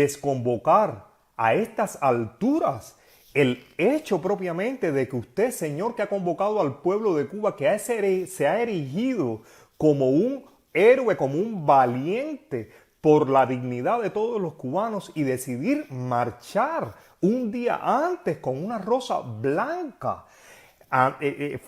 desconvocar a estas alturas el hecho propiamente de que usted, señor, que ha convocado al pueblo de Cuba, que se ha erigido como un héroe, como un valiente por la dignidad de todos los cubanos y decidir marchar un día antes con una rosa blanca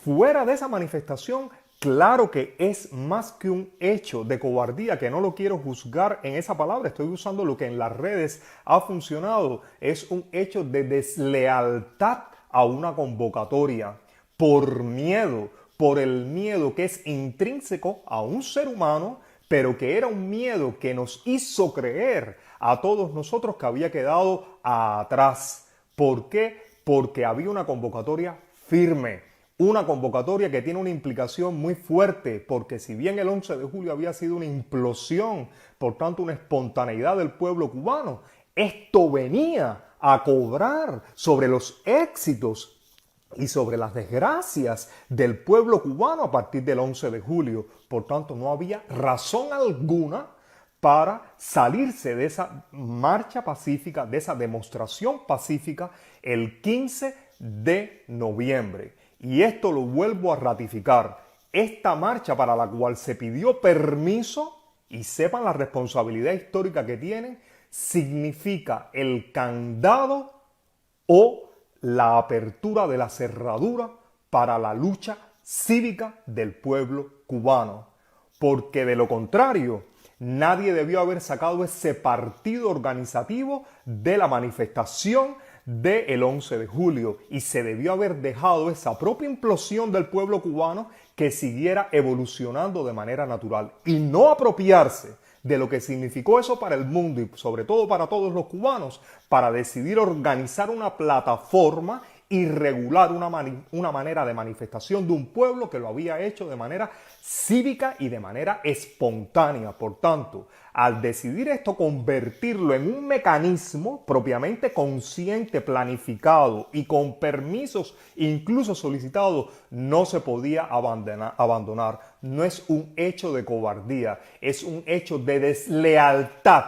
fuera de esa manifestación. Claro que es más que un hecho de cobardía, que no lo quiero juzgar en esa palabra, estoy usando lo que en las redes ha funcionado. Es un hecho de deslealtad a una convocatoria por miedo, por el miedo que es intrínseco a un ser humano, pero que era un miedo que nos hizo creer a todos nosotros que había quedado atrás. ¿Por qué? Porque había una convocatoria firme. Una convocatoria que tiene una implicación muy fuerte, porque si bien el 11 de julio había sido una implosión, por tanto una espontaneidad del pueblo cubano, esto venía a cobrar sobre los éxitos y sobre las desgracias del pueblo cubano a partir del 11 de julio. Por tanto, no había razón alguna para salirse de esa marcha pacífica, de esa demostración pacífica el 15 de noviembre. Y esto lo vuelvo a ratificar. Esta marcha para la cual se pidió permiso, y sepan la responsabilidad histórica que tienen, significa el candado o la apertura de la cerradura para la lucha cívica del pueblo cubano. Porque de lo contrario, nadie debió haber sacado ese partido organizativo de la manifestación del 11 de julio y se debió haber dejado esa propia implosión del pueblo cubano que siguiera evolucionando de manera natural y no apropiarse de lo que significó eso para el mundo y sobre todo para todos los cubanos, para decidir organizar una plataforma y regular una manera de manifestación de un pueblo que lo había hecho de manera cívica y de manera espontánea. Por tanto, al decidir esto, convertirlo en un mecanismo propiamente consciente, planificado y con permisos incluso solicitados, no se podía abandonar. No es un hecho de cobardía, es un hecho de deslealtad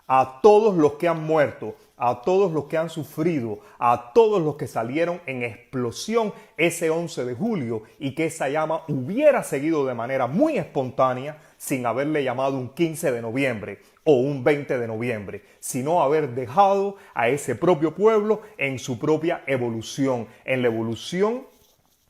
a todos los que han muerto, a todos los que han sufrido, a todos los que salieron en explosión ese 11 de julio y que esa llama hubiera seguido de manera muy espontánea sin haberle llamado un 15 de noviembre o un 20 de noviembre, sino haber dejado a ese propio pueblo en su propia evolución, en la evolución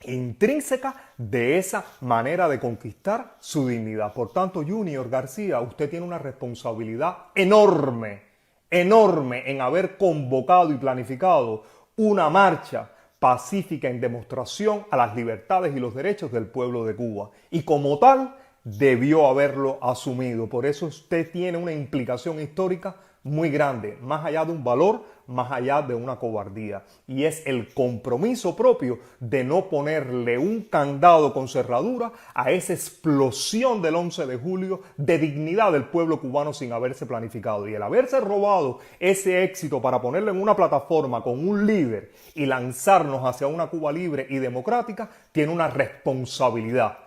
intrínseca de esa manera de conquistar su dignidad. Por tanto, Junior García, usted tiene una responsabilidad enorme en haber convocado y planificado una marcha pacífica en demostración a las libertades y los derechos del pueblo de Cuba. Y como tal, debió haberlo asumido. Por eso usted tiene una implicación histórica muy grande, más allá de un valor, más allá de una cobardía. Y es el compromiso propio de no ponerle un candado con cerradura a esa explosión del 11 de julio de dignidad del pueblo cubano sin haberse planificado. Y el haberse robado ese éxito para ponerlo en una plataforma con un líder y lanzarnos hacia una Cuba libre y democrática, tiene una responsabilidad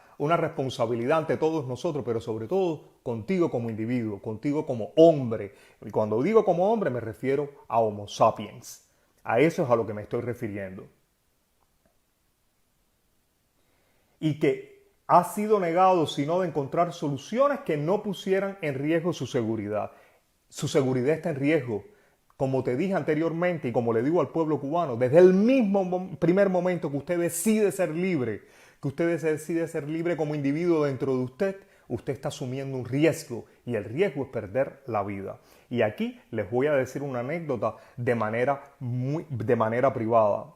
ante todos nosotros, pero sobre todo contigo como individuo, contigo como hombre. Y cuando digo como hombre me refiero a Homo sapiens. A eso es a lo que me estoy refiriendo. Y que ha sido negado sino de encontrar soluciones que no pusieran en riesgo su seguridad. Su seguridad está en riesgo. Como te dije anteriormente y como le digo al pueblo cubano, desde el mismo primer momento que usted decide ser libre, que usted decide ser libre como individuo dentro de usted está asumiendo un riesgo y el riesgo es perder la vida. Y aquí les voy a decir una anécdota de manera privada.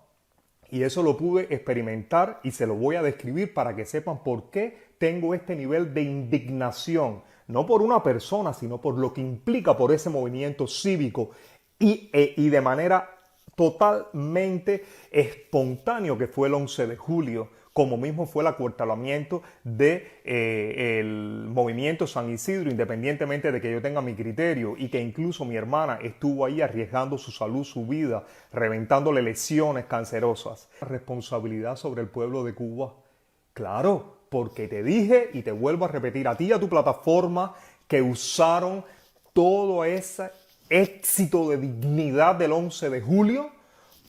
Y eso lo pude experimentar y se lo voy a describir para que sepan por qué tengo este nivel de indignación. No por una persona, sino por lo que implica por ese movimiento cívico y de manera totalmente espontáneo que fue el 11 de julio, como mismo fue el acuartelamiento del movimiento San Isidro, independientemente de que yo tenga mi criterio y que incluso mi hermana estuvo ahí arriesgando su salud, su vida, reventándole lesiones cancerosas. Responsabilidad sobre el pueblo de Cuba. Claro, porque te dije y te vuelvo a repetir a ti y a tu plataforma que usaron toda esa éxito de dignidad del 11 de julio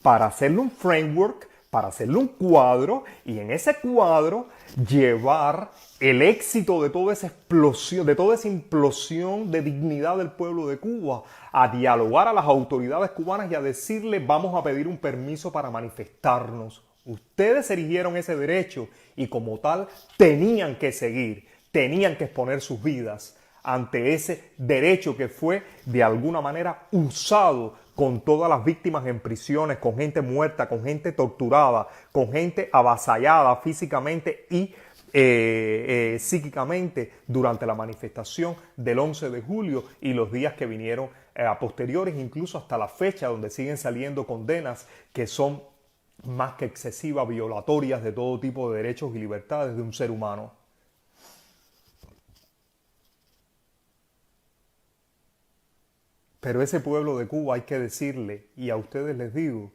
para hacerle un framework, para hacerle un cuadro y en ese cuadro llevar el éxito de toda esa explosión, de toda esa implosión de dignidad del pueblo de Cuba, a dialogar a las autoridades cubanas y a decirles vamos a pedir un permiso para manifestarnos. Ustedes erigieron ese derecho y como tal tenían que seguir, tenían que exponer sus vidas ante ese derecho que fue de alguna manera usado con todas las víctimas en prisiones, con gente muerta, con gente torturada, con gente avasallada físicamente y psíquicamente durante la manifestación del 11 de julio y los días que vinieron a posteriores, incluso hasta la fecha donde siguen saliendo condenas que son más que excesivas, violatorias de todo tipo de derechos y libertades de un ser humano. Pero ese pueblo de Cuba hay que decirle, y a ustedes les digo,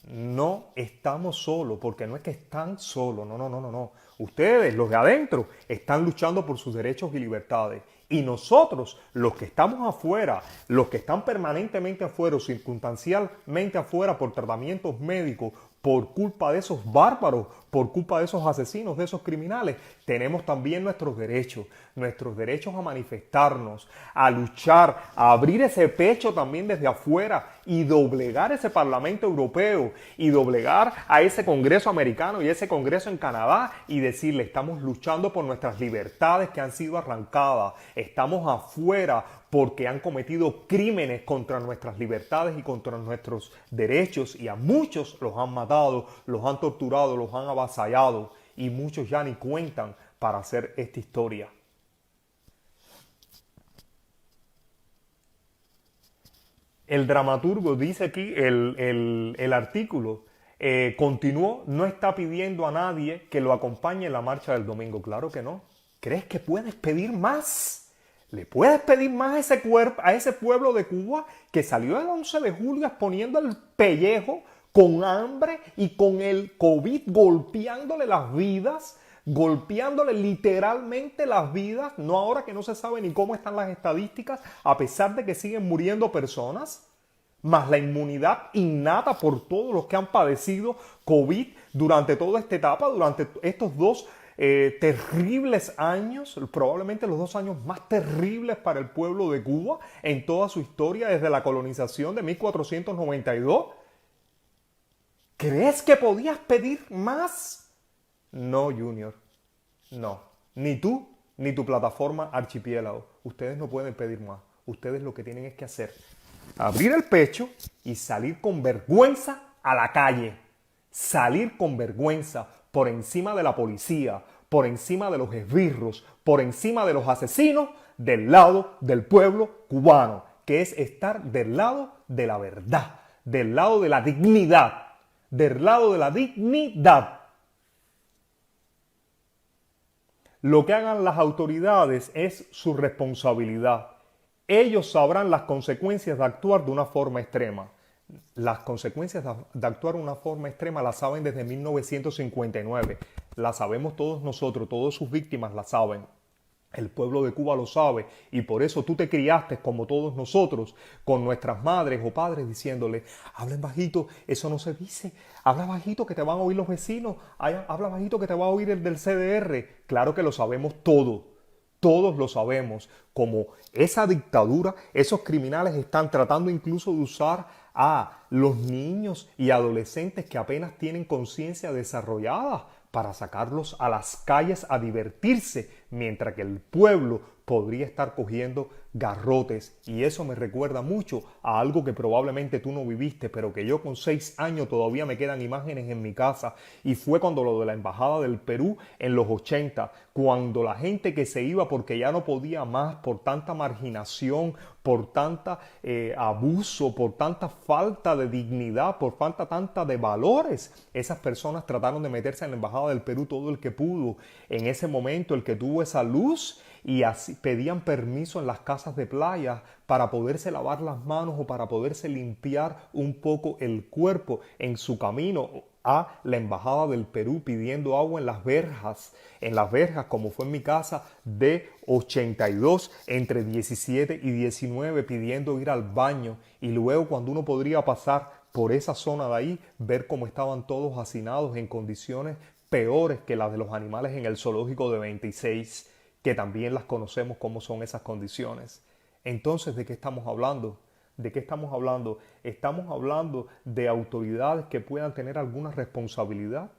no estamos solos, porque no es que están solos, no. Ustedes, los de adentro, están luchando por sus derechos y libertades. Y nosotros, los que estamos afuera, los que están permanentemente afuera o circunstancialmente afuera por tratamientos médicos, por culpa de esos bárbaros, por culpa de esos asesinos, de esos criminales, tenemos también nuestros derechos a manifestarnos, a luchar, a abrir ese pecho también desde afuera y doblegar ese Parlamento Europeo y doblegar a ese Congreso americano y ese Congreso en Canadá y decirle estamos luchando por nuestras libertades que han sido arrancadas, estamos afuera porque han cometido crímenes contra nuestras libertades y contra nuestros derechos y a muchos los han matado, los han torturado, los han avasallado y muchos ya ni cuentan para hacer esta historia. El dramaturgo dice aquí, el artículo, continuó, no está pidiendo a nadie que lo acompañe en la marcha del domingo. Claro que no. ¿Crees que puedes pedir más? ¿Le puedes pedir más a ese pueblo de Cuba que salió el 11 de julio exponiendo el pellejo con hambre y con el COVID golpeándole las vidas, golpeándole literalmente las vidas, no ahora que no se sabe ni cómo están las estadísticas, a pesar de que siguen muriendo personas, más la inmunidad innata por todos los que han padecido COVID durante toda esta etapa, durante estos dos terribles años, probablemente los 2 años más terribles para el pueblo de Cuba en toda su historia desde la colonización de 1492. ¿Crees que podías pedir más? No, Junior, no. Ni tú, ni tu plataforma Archipiélago. Ustedes no pueden pedir más. Ustedes lo que tienen es que hacer, abrir el pecho y salir con vergüenza a la calle. Salir con vergüenza por encima de la policía, por encima de los esbirros, por encima de los asesinos, del lado del pueblo cubano, que es estar del lado de la verdad, del lado de la dignidad, del lado de la dignidad. Lo que hagan las autoridades es su responsabilidad. Ellos sabrán las consecuencias de actuar de una forma extrema. Las consecuencias de actuar de una forma extrema las saben desde 1959. Las sabemos todos nosotros, todas sus víctimas las saben. El pueblo de Cuba lo sabe y por eso tú te criaste como todos nosotros con nuestras madres o padres diciéndole hablen bajito, eso no se dice, habla bajito que te van a oír los vecinos, habla bajito que te va a oír el del CDR. Claro que lo sabemos todo. Todos lo sabemos, como esa dictadura, esos criminales están tratando incluso de usar a los niños y adolescentes que apenas tienen conciencia desarrollada para sacarlos a las calles a divertirse, mientras que el pueblo podría estar cogiendo garrotes. Y eso me recuerda mucho a algo que probablemente tú no viviste, pero que yo con 6 años todavía me quedan imágenes en mi casa. Y fue cuando lo de la Embajada del Perú en los 80, cuando la gente que se iba porque ya no podía más por tanta marginación, por tanta abuso, por tanta falta de dignidad, por falta tanta de valores, esas personas trataron de meterse en la Embajada del Perú todo el que pudo. En ese momento el que tuvo esa luz y así pedían permiso en las casas de playa para poderse lavar las manos o para poderse limpiar un poco el cuerpo en su camino a la embajada del Perú pidiendo agua en las verjas, como fue en mi casa, de 82, entre 17 y 19, pidiendo ir al baño, y luego cuando uno podría pasar por esa zona de ahí, ver cómo estaban todos hacinados en condiciones peores que las de los animales en el zoológico de 26, que también las conocemos cómo son esas condiciones. Entonces, ¿de qué estamos hablando? ¿De qué estamos hablando? ¿Estamos hablando de autoridades que puedan tener alguna responsabilidad?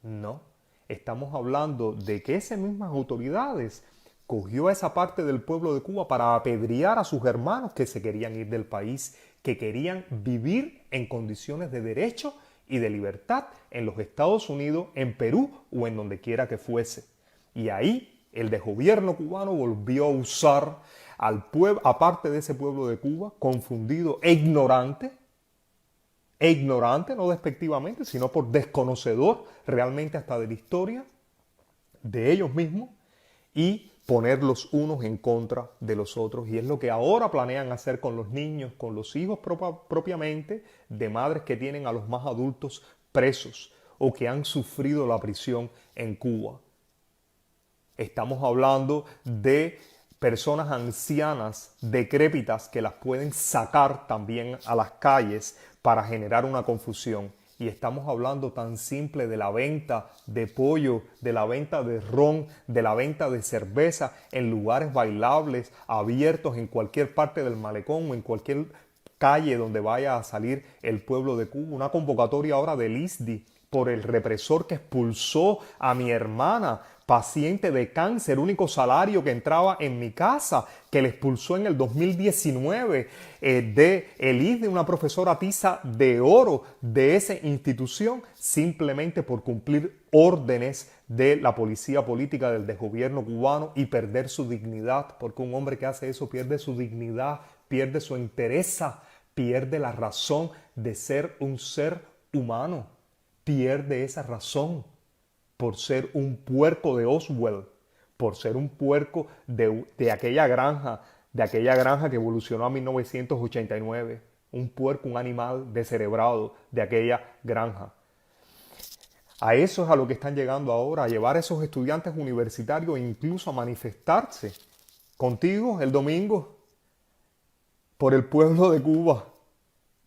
No. Estamos hablando de que esas mismas autoridades cogió a esa parte del pueblo de Cuba para apedrear a sus hermanos que se querían ir del país, que querían vivir en condiciones de derecho y de libertad en los Estados Unidos, en Perú o en donde quiera que fuese. Y ahí el desgobierno cubano volvió a usar al pueblo, aparte de ese pueblo de Cuba, confundido e ignorante, no despectivamente, sino por desconocedor realmente hasta de la historia de ellos mismos, y poner los unos en contra de los otros. Y es lo que ahora planean hacer con los niños, con los hijos propiamente de madres que tienen a los más adultos presos o que han sufrido la prisión en Cuba. Estamos hablando de personas ancianas, decrépitas, que las pueden sacar también a las calles para generar una confusión. Y estamos hablando tan simple de la venta de pollo, de la venta de ron, de la venta de cerveza en lugares bailables, abiertos en cualquier parte del malecón o en cualquier calle donde vaya a salir el pueblo de Cuba. Una convocatoria ahora del ISDI por el represor que expulsó a mi hermana, paciente de cáncer, único salario que entraba en mi casa, que le expulsó en el 2019 de el ISDI, una profesora tiza de oro de esa institución, simplemente por cumplir órdenes de la policía política del desgobierno cubano y perder su dignidad, porque un hombre que hace eso pierde su dignidad, pierde su entereza, pierde la razón de ser un ser humano, pierde esa razón por ser un puerco de Oswald, por ser un puerco de aquella granja que evolucionó a 1989, un puerco, un animal descerebrado de aquella granja. A eso es a lo que están llegando ahora, a llevar a esos estudiantes universitarios incluso a manifestarse contigo el domingo por el pueblo de Cuba,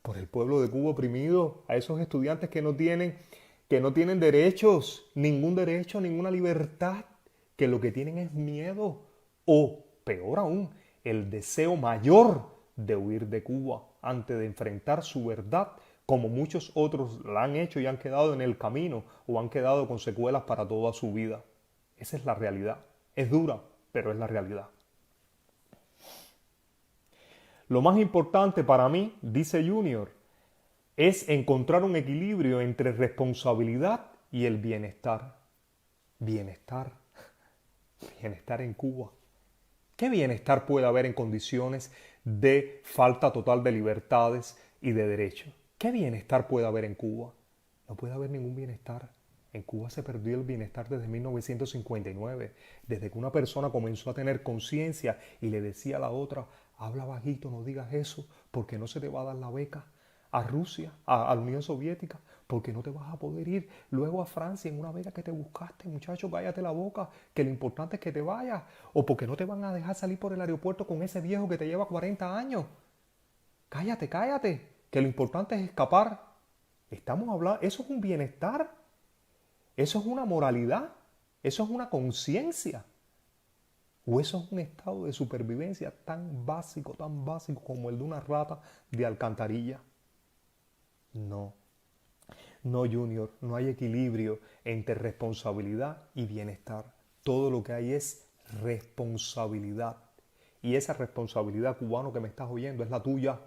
por el pueblo de Cuba oprimido, a esos estudiantes que no tienen derechos, ninguna libertad, que lo que tienen es miedo o, peor aún, el deseo mayor de huir de Cuba antes de enfrentar su verdad, como muchos otros la han hecho y han quedado en el camino o han quedado con secuelas para toda su vida. Esa es la realidad. Es dura, pero es la realidad. Lo más importante para mí, dice Junior, es encontrar un equilibrio entre responsabilidad y el bienestar. Bienestar. Bienestar en Cuba. ¿Qué bienestar puede haber en condiciones de falta total de libertades y de derechos? ¿Qué bienestar puede haber en Cuba? No puede haber ningún bienestar. En Cuba se perdió el bienestar desde 1959, desde que una persona comenzó a tener conciencia y le decía a la otra, habla bajito, no digas eso, porque no se te va a dar la beca a Rusia, a la Unión Soviética, porque no te vas a poder ir luego a Francia en una beca que te buscaste, muchacho, cállate la boca, que lo importante es que te vayas, o porque no te van a dejar salir por el aeropuerto con ese viejo que te lleva 40 años. Cállate, cállate, que lo importante es escapar. Estamos hablando, eso es un bienestar, eso es una moralidad, eso es una conciencia, o eso es un estado de supervivencia tan básico como el de una rata de alcantarilla. No, no, Junior, no hay equilibrio entre responsabilidad y bienestar. Todo lo que hay es responsabilidad. Y esa responsabilidad, cubano que me estás oyendo, es la tuya.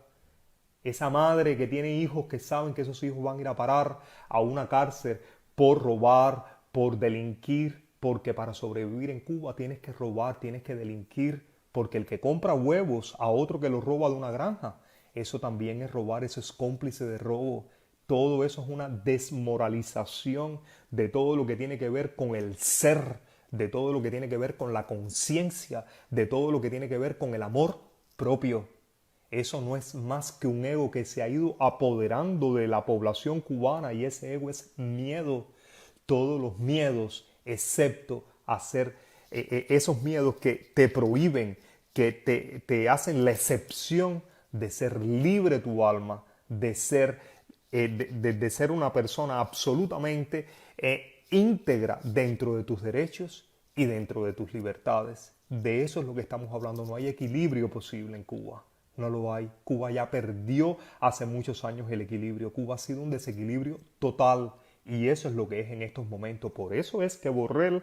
Esa madre que tiene hijos que saben que esos hijos van a ir a parar a una cárcel por robar, por delinquir, porque para sobrevivir en Cuba tienes que robar, tienes que delinquir, porque el que compra huevos a otro que los roba de una granja, eso también es robar, eso es cómplice de robo. Todo eso es una desmoralización de todo lo que tiene que ver con el ser, de todo lo que tiene que ver con la conciencia, de todo lo que tiene que ver con el amor propio. Eso no es más que un ego que se ha ido apoderando de la población cubana y ese ego es miedo. Todos los miedos, excepto hacer esos miedos que te prohíben, que te hacen la excepción de ser libre tu alma, de ser una persona absolutamente íntegra dentro de tus derechos y dentro de tus libertades. De eso es lo que estamos hablando. No hay equilibrio posible en Cuba. No lo hay. Cuba ya perdió hace muchos años el equilibrio. Cuba ha sido un desequilibrio total. Y eso es lo que es en estos momentos. Por eso es que Borrell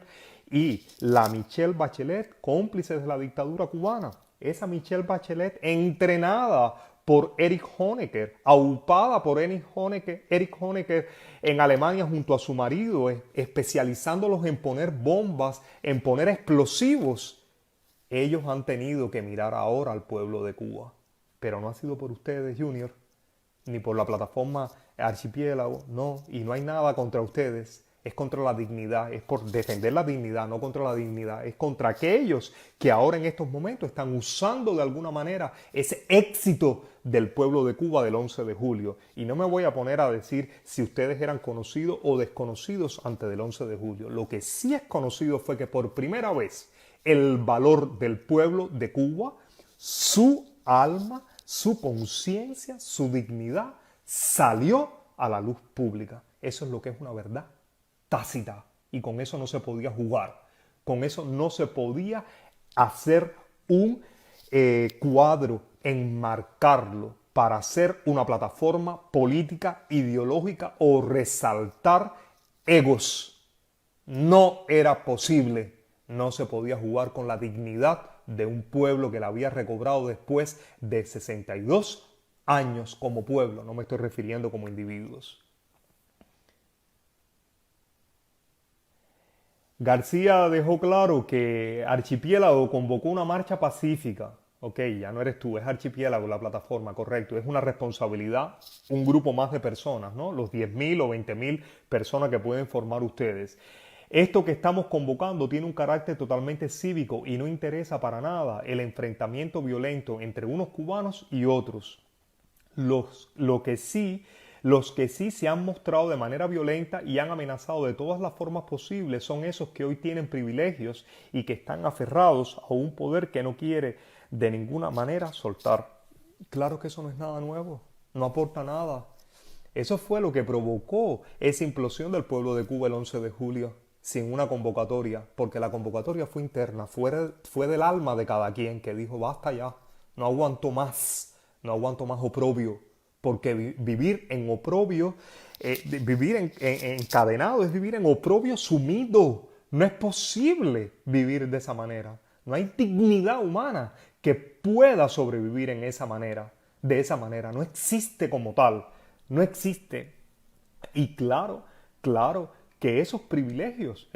y la Michelle Bachelet, cómplices de la dictadura cubana, esa Michelle Bachelet entrenada por Erich Honecker, aupada por Erich Honecker en Alemania junto a su marido, especializándolos en poner bombas, en poner explosivos. Ellos han tenido que mirar ahora al pueblo de Cuba. Pero no ha sido por ustedes, Junior, ni por la plataforma Archipiélago, no, y no hay nada contra ustedes. Es contra la dignidad, es por defender la dignidad, no contra la dignidad. Es contra aquellos que ahora en estos momentos están usando de alguna manera ese éxito del pueblo de Cuba del 11 de julio. Y no me voy a poner a decir si ustedes eran conocidos o desconocidos antes del 11 de julio. Lo que sí es conocido fue que por primera vez el valor del pueblo de Cuba, su alma, su conciencia, su dignidad, salió a la luz pública. Eso es lo que es una verdad tácita y con eso no se podía jugar. Con eso no se podía hacer un cuadro, enmarcarlo para hacer una plataforma política, ideológica o resaltar egos. No era posible. No se podía jugar con la dignidad de un pueblo que la había recobrado después de 62 años como pueblo. No me estoy refiriendo como individuos. García dejó claro que Archipiélago convocó una marcha pacífica. Ok, ya no eres tú, es Archipiélago la plataforma, correcto. Es una responsabilidad, un grupo más de personas, ¿no? Los 10.000 o 20.000 personas que pueden formar ustedes. Esto que estamos convocando tiene un carácter totalmente cívico y no interesa para nada el enfrentamiento violento entre unos cubanos y otros. Los que sí se han mostrado de manera violenta y han amenazado de todas las formas posibles son esos que hoy tienen privilegios y que están aferrados a un poder que no quiere de ninguna manera soltar. Claro que eso no es nada nuevo, no aporta nada. Eso fue lo que provocó esa implosión del pueblo de Cuba el 11 de julio, sin una convocatoria, porque la convocatoria fue interna, fue del alma de cada quien que dijo basta ya, no aguanto más oprobio, porque vivir en oprobio, vivir encadenado es vivir en oprobio sumido. No es posible vivir de esa manera. No hay dignidad humana que pueda sobrevivir en esa manera, de esa manera. No existe como tal, no existe. Y claro que esos privilegios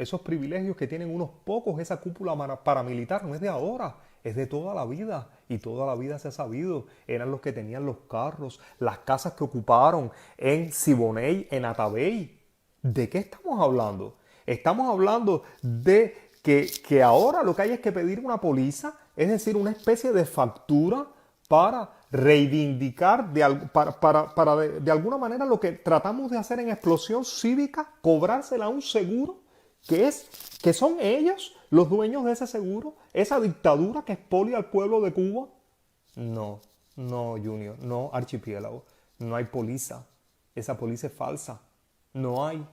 que tienen unos pocos, esa cúpula paramilitar, no es de ahora, es de toda la vida. Y toda la vida se ha sabido, eran los que tenían los carros, las casas que ocuparon en Siboney, en Atabey. ¿De qué estamos hablando? Estamos hablando de que ahora lo que hay es que pedir una póliza, es decir, una especie de factura para reivindicar de alguna manera lo que tratamos de hacer en explosión cívica, cobrársela a un seguro que son ellos los dueños de ese seguro, esa dictadura que expolia al pueblo de Cuba. No, Junior, no, Archipiélago, no hay póliza, esa póliza es falsa, no hay.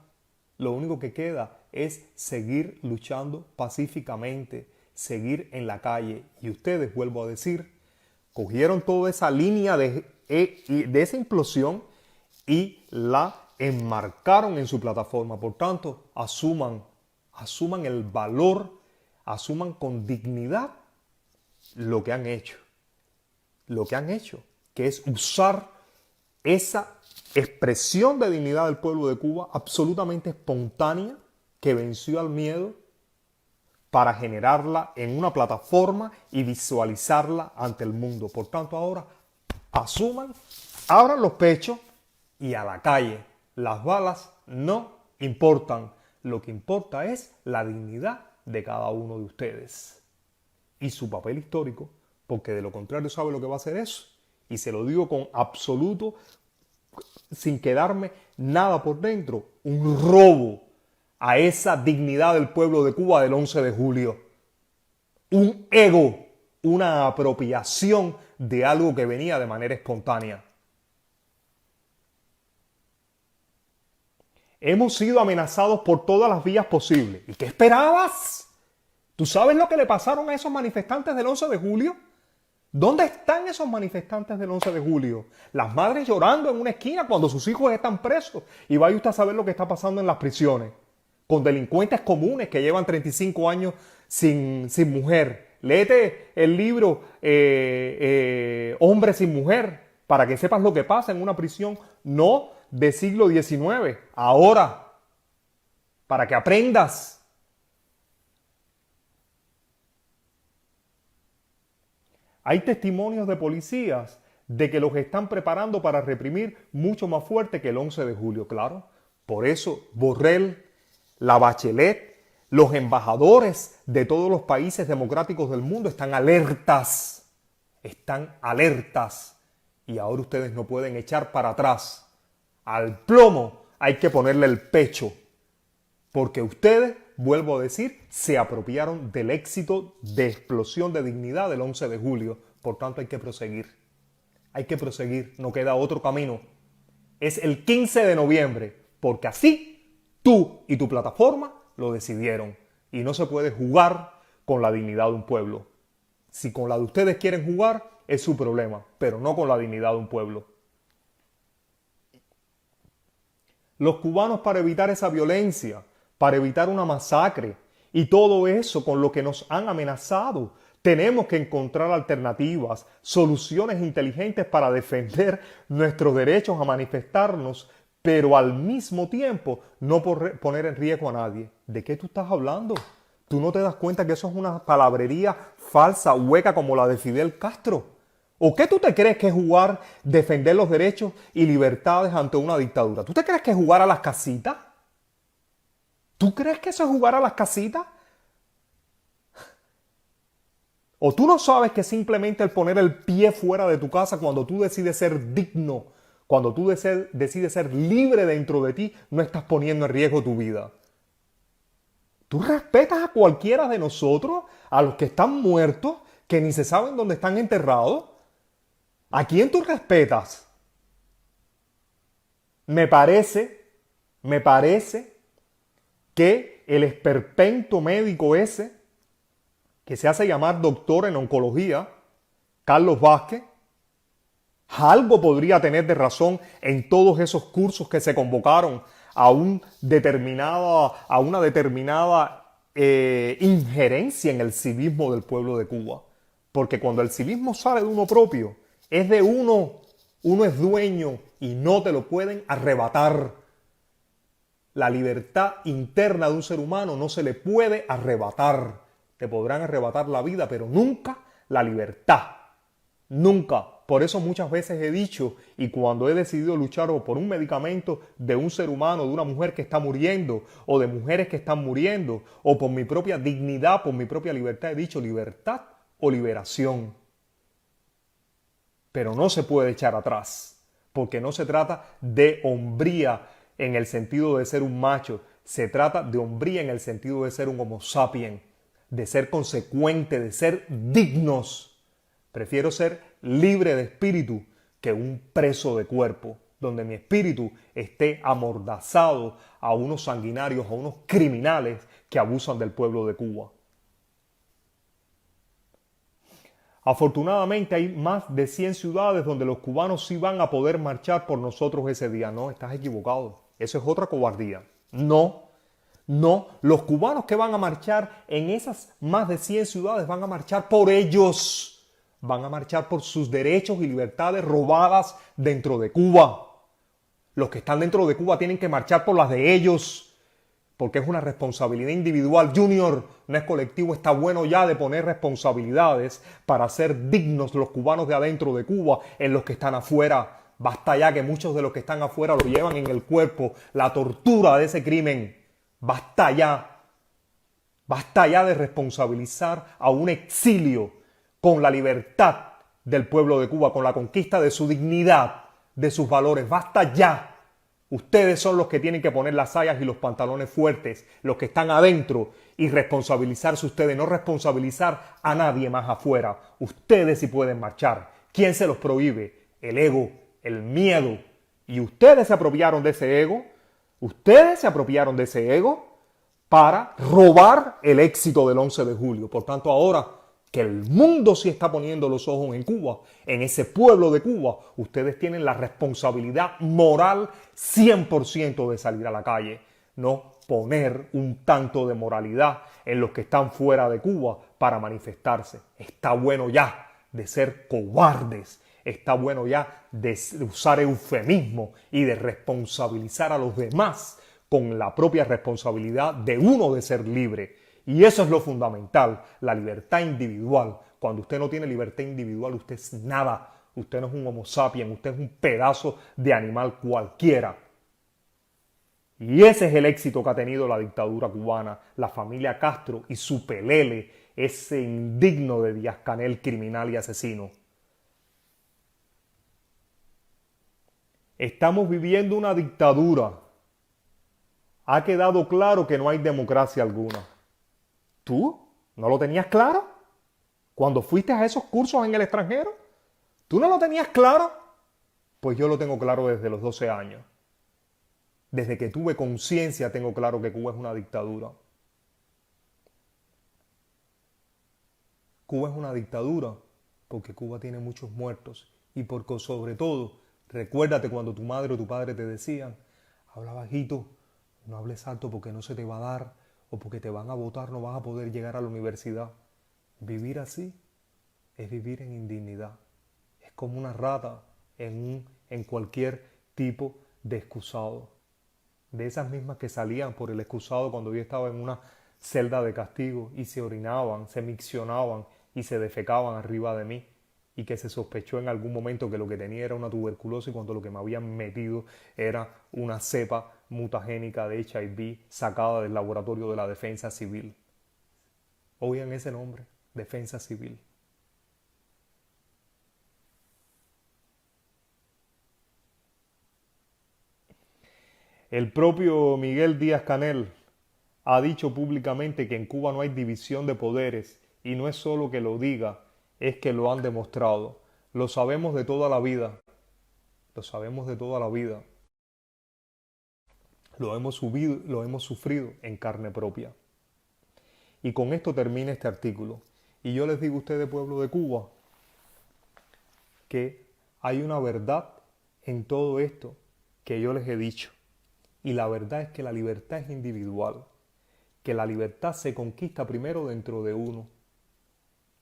Lo único que queda es seguir luchando pacíficamente, seguir en la calle. Y ustedes, vuelvo a decir, cogieron toda esa línea de esa implosión y la enmarcaron en su plataforma. Por tanto, asuman el valor, asuman con dignidad lo que han hecho. Lo que han hecho, que es usar esa expresión de dignidad del pueblo de Cuba, absolutamente espontánea, que venció al miedo, para generarla en una plataforma y visualizarla ante el mundo. Por tanto, ahora asuman, abran los pechos y a la calle. Las balas no importan. Lo que importa es la dignidad de cada uno de ustedes y su papel histórico, porque de lo contrario sabe lo que va a hacer eso. y se lo digo con absoluto, sin quedarme nada por dentro, un robo a esa dignidad del pueblo de Cuba del 11 de julio. Un ego, una apropiación de algo que venía de manera espontánea. Hemos sido amenazados por todas las vías posibles. ¿Y qué esperabas? ¿Tú sabes lo que le pasaron a esos manifestantes del 11 de julio? ¿Dónde están esos manifestantes del 11 de julio? Las madres llorando en una esquina cuando sus hijos están presos. Y vaya usted a saber lo que está pasando en las prisiones. Con delincuentes comunes que llevan 35 años sin mujer. Léete el libro Hombre sin mujer para que sepas lo que pasa en una prisión no de siglo XIX, ahora, para que aprendas. Hay testimonios de policías de que los están preparando para reprimir mucho más fuerte que el 11 de julio, claro. Por eso Borrell, la Bachelet, los embajadores de todos los países democráticos del mundo están alertas. Están alertas. Y ahora ustedes no pueden echar para atrás. Al plomo hay que ponerle el pecho. Porque ustedes, vuelvo a decir, se apropiaron del éxito de explosión de dignidad del 11 de julio. Por tanto, hay que proseguir. Hay que proseguir. No queda otro camino. Es el 15 de noviembre. Porque así tú y tu plataforma lo decidieron. Y no se puede jugar con la dignidad de un pueblo. Si con la de ustedes quieren jugar, es su problema. Pero no con la dignidad de un pueblo. Los cubanos, para evitar esa violencia, para evitar una masacre y todo eso con lo que nos han amenazado, tenemos que encontrar alternativas, soluciones inteligentes para defender nuestros derechos a manifestarnos, pero al mismo tiempo no poner en riesgo a nadie. ¿De qué tú estás hablando? ¿Tú no te das cuenta que eso es una palabrería falsa, hueca como la de Fidel Castro? ¿O qué tú te crees que es jugar, defender los derechos y libertades ante una dictadura? ¿Tú te crees que es jugar a las casitas? ¿Tú crees que eso es jugar a las casitas? ¿O tú no sabes que simplemente el poner el pie fuera de tu casa cuando tú decides ser digno, cuando tú decides ser libre dentro de ti, no estás poniendo en riesgo tu vida? ¿Tú respetas a cualquiera de nosotros, a los que están muertos, que ni se saben dónde están enterrados? ¿A quién tú respetas? Me parece que el esperpento médico ese, que se hace llamar doctor en oncología, Carlos Vázquez, algo podría tener de razón en todos esos cursos que se convocaron a una determinada injerencia en el civismo del pueblo de Cuba. Porque cuando el civismo sale de uno propio, es de uno es dueño y no te lo pueden arrebatar. La libertad interna de un ser humano no se le puede arrebatar. Te podrán arrebatar la vida, pero nunca la libertad. Nunca. Por eso muchas veces he dicho, y cuando he decidido luchar o por un medicamento de un ser humano, de una mujer que está muriendo, o de mujeres que están muriendo, o por mi propia dignidad, por mi propia libertad, he dicho libertad o liberación. Pero no se puede echar atrás, porque no se trata de hombría en el sentido de ser un macho, se trata de hombría en el sentido de ser un homo sapiens, de ser consecuente, de ser dignos. Prefiero ser libre de espíritu que un preso de cuerpo, donde mi espíritu esté amordazado a unos sanguinarios, a unos criminales que abusan del pueblo de Cuba. Afortunadamente hay más de 100 ciudades donde los cubanos sí van a poder marchar por nosotros ese día. No, estás equivocado. Eso es otra cobardía. No, los cubanos que van a marchar en esas más de 100 ciudades van a marchar por ellos. Van a marchar por sus derechos y libertades robadas dentro de Cuba. Los que están dentro de Cuba tienen que marchar por las de ellos. Porque es una responsabilidad individual, Junior, no es colectivo. Está bueno ya de poner responsabilidades para ser dignos los cubanos de adentro de Cuba en los que están afuera. Basta ya que muchos de los que están afuera lo llevan en el cuerpo, la tortura de ese crimen. Basta ya. Basta ya de responsabilizar a un exilio con la libertad del pueblo de Cuba, con la conquista de su dignidad, de sus valores. ¡Basta ya! Ustedes son los que tienen que poner las sayas y los pantalones fuertes, los que están adentro, y responsabilizarse ustedes, no responsabilizar a nadie más afuera. Ustedes sí pueden marchar. ¿Quién se los prohíbe? El ego, el miedo. Y ustedes se apropiaron de ese ego. Ustedes se apropiaron de ese ego para robar el éxito del 11 de julio. Por tanto, ahora que el mundo sí está poniendo los ojos en Cuba, en ese pueblo de Cuba, ustedes tienen la responsabilidad moral 100% de salir a la calle. No poner un tanto de moralidad en los que están fuera de Cuba para manifestarse. Está bueno ya de ser cobardes. Está bueno ya de usar eufemismo y de responsabilizar a los demás con la propia responsabilidad de uno de ser libre. Y eso es lo fundamental, la libertad individual. Cuando usted no tiene libertad individual, usted es nada. Usted no es un homo sapiens, usted es un pedazo de animal cualquiera. Y ese es el éxito que ha tenido la dictadura cubana, la familia Castro y su pelele, ese indigno de Díaz-Canel, criminal y asesino. Estamos viviendo una dictadura. Ha quedado claro que no hay democracia alguna. ¿Tú no lo tenías claro? Cuando fuiste a esos cursos en el extranjero, ¿tú no lo tenías claro? Pues yo lo tengo claro desde los 12 años. Desde que tuve conciencia tengo claro que Cuba es una dictadura. Cuba es una dictadura porque Cuba tiene muchos muertos y porque sobre todo, recuérdate cuando tu madre o tu padre te decían, habla bajito, no hables alto porque no se te va a dar o porque te van a votar, no vas a poder llegar a la universidad. Vivir así es vivir en indignidad. Es como una rata en cualquier tipo de excusado. De esas mismas que salían por el excusado cuando yo estaba en una celda de castigo y se orinaban, se miccionaban y se defecaban arriba de mí, y que se sospechó en algún momento que lo que tenía era una tuberculosis cuando lo que me habían metido era una cepa mutagénica de HIV sacada del laboratorio de la Defensa Civil. Oigan ese nombre, Defensa Civil. El propio Miguel Díaz-Canel ha dicho públicamente que en Cuba no hay división de poderes, y no es solo que lo diga, es que lo han demostrado. Lo sabemos de toda la vida. Lo sabemos de toda la vida. Lo hemos sufrido en carne propia. Y con esto termina este artículo. Y yo les digo a ustedes, pueblo de Cuba, que hay una verdad en todo esto que yo les he dicho. Y la verdad es que la libertad es individual. Que la libertad se conquista primero dentro de uno.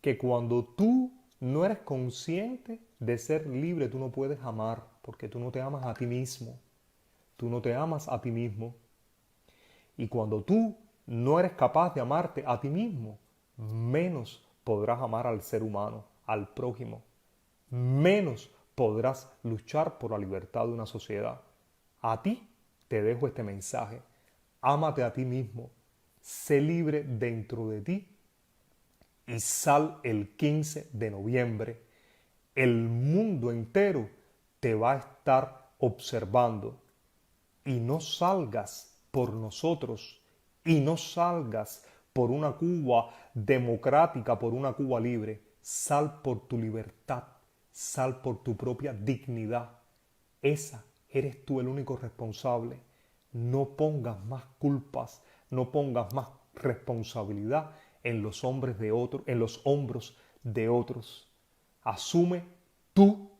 Que cuando tú no eres consciente de ser libre, tú no puedes amar, porque tú no te amas a ti mismo. Tú no te amas a ti mismo. Y cuando tú no eres capaz de amarte a ti mismo, menos podrás amar al ser humano, al prójimo. Menos podrás luchar por la libertad de una sociedad. A ti te dejo este mensaje. Ámate a ti mismo. Sé libre dentro de ti. Y sal el 15 de noviembre. El mundo entero te va a estar observando. Y no salgas por nosotros. Y no salgas por una Cuba democrática, por una Cuba libre. Sal por tu libertad. Sal por tu propia dignidad. Esa eres tú el único responsable. No pongas más culpas, no pongas más responsabilidad en los hombros de otros. Asume tu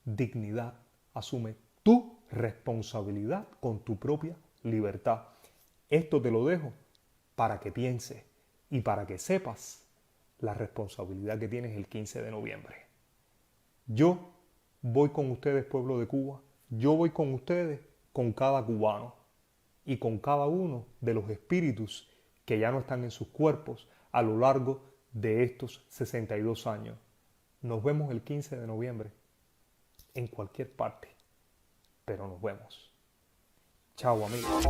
dignidad. Asume tu responsabilidad con tu propia libertad. Esto te lo dejo para que pienses y para que sepas la responsabilidad que tienes el 15 de noviembre. Yo voy con ustedes, pueblo de Cuba. Yo voy con ustedes, con cada cubano y con cada uno de los espíritus que ya no están en sus cuerpos a lo largo de estos 62 años. Nos vemos el 15 de noviembre en cualquier parte, pero nos vemos. Chao, amigos.